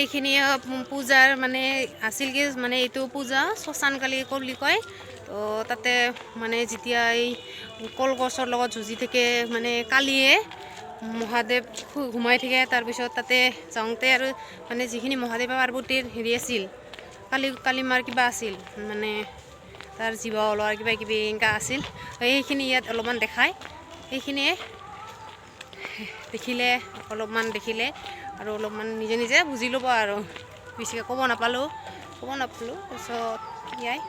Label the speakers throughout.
Speaker 1: এইখিনি পূজাৰ মানে আছিল কি মানে এইটো পূজা শ্মশানকালী বুলি কয়। তো তাতে মানে যেতিয়া এই কলগছৰ লগত যুঁজি থাকে মানে কালিয়ে মহাদেৱ ঘুমাই থাকে, তাৰপিছত তাতে যাওঁতে আৰু মানে যিখিনি মহাদেৱ পাৰ্বতীৰ হেৰি আছিল কালিমাৰ কিবা আছিল মানে তাৰ জীৱা ওলোৱাৰ কিবা কিবি এনেকুৱা আছিল, সেইখিনি ইয়াত অলপমান দেখায়। সেইখিনিয়ে দেখিলে আৰু অলপমান নিজে নিজে বুজি ল'ব আৰু বেছিকৈ ক'ব নাপালোঁ তাৰপিছত এয়াই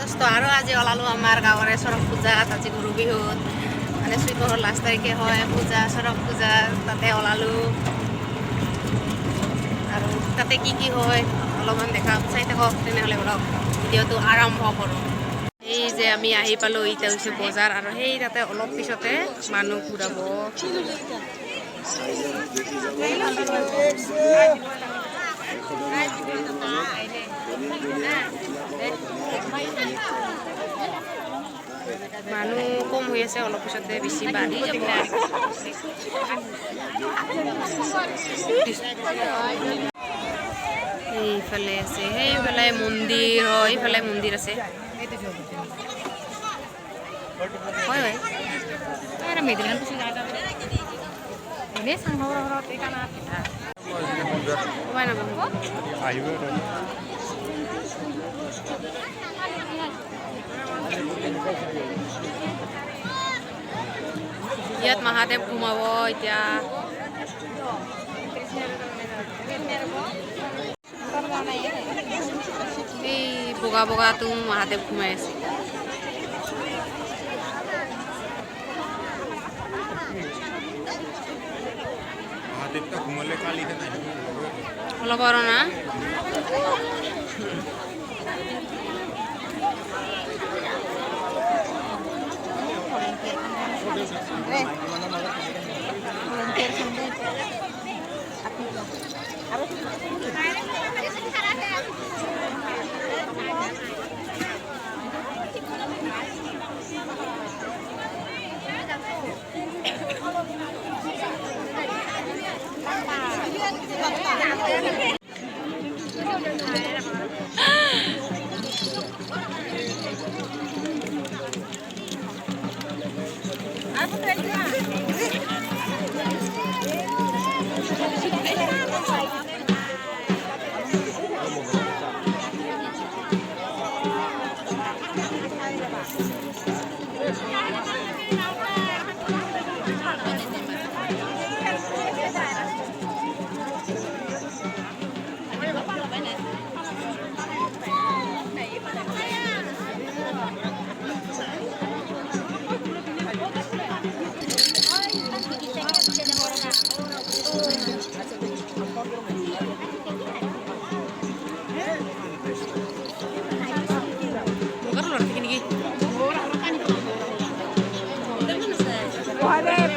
Speaker 1: দোস্ত। আৰু আজি ওলালোঁ আমাৰ গাঁৱৰে চৰক পূজাত, আজি গৰু বিহুত মানে চৈতৰ লাষ্ট তাৰিখে হয় পূজা, চৰক পূজা, তাতে ওলালোঁ। আৰু তাতে কি হয় অলপমান চাই থাকক, তেনেহ'লে অলপ ভিডিঅ'টো আৰম্ভ কৰোঁ। এই যে আমি আহি পালোঁ, এতিয়া হৈছে বজাৰ, আৰু সেই তাতে অলপ পিছতে মানুহ ঘূৰাব। মানুহ কম হৈ আছে, অলপ পিছতে বেছি বাঢ়ি যাব। এইফালে আছে, সেইফালে মন্দিৰ হয়, এইফালে মন্দিৰ আছে। হয় হয় ইয়াত মহাদেৱ ঘুমাব এতিয়া। এই বগা বগাটো মহাদেৱ ঘুমাই আছে। অলপ আৰু না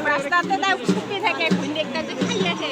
Speaker 2: রাস্তাতে তাও ছুপি থাকে ঘুন্ডেকটা যে খাই আসে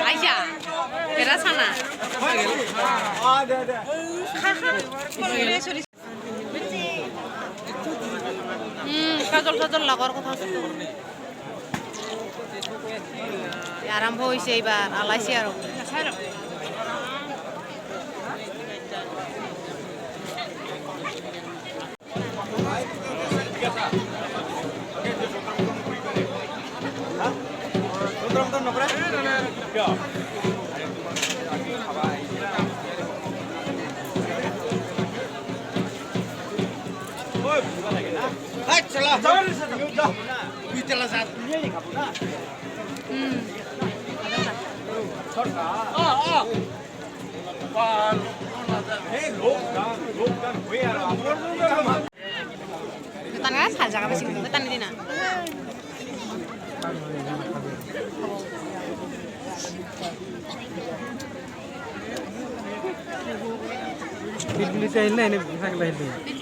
Speaker 1: আইসা এরা ছানা কাজল সাজল লাগার কথা আছে আরম্ভ হয়েছে এইবার আলাইছে আরো Tanya saja kami sini, tanya di mana?
Speaker 3: Bili saya ini bisa kelihatan.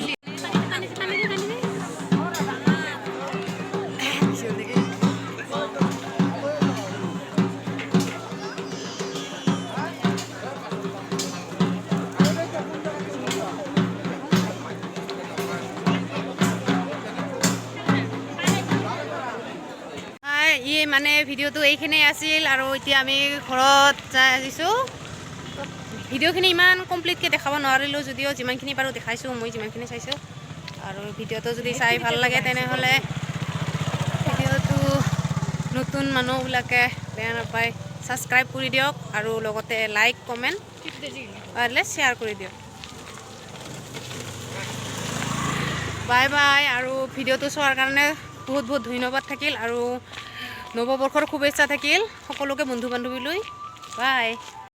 Speaker 1: ইয়ে মানে ভিডিঅ'টো এইখিনিয়ে আছিল আৰু এতিয়া আমি ঘৰত যাই আহিছোঁ ভিডিঅ'খিনি ইমান কমপ্লিটকৈ দেখাব নোৱাৰিলোঁ যদিও যিমানখিনি পাৰোঁ দেখাইছোঁ মই যিমানখিনি চাইছোঁ আৰু ভিডিঅ'টো যদি চাই ভাল লাগে তেনেহ'লে ভিডিঅ'টো নতুন মানুহবিলাকে বেয়া নাপায় ছাবস্ক্ৰাইব কৰি দিয়ক আৰু লগতে লাইক কমেণ্ট পাৰিলে শ্বেয়াৰ কৰি দিয়ক বাই বাই আৰু ভিডিঅ'টো চোৱাৰ কাৰণে বহুত বহুত ধন্যবাদ থাকিল আৰু নৱবৰ্ষৰ শুভেচ্ছা থাকিল সকলোকে বন্ধু বান্ধৱীলৈ বাই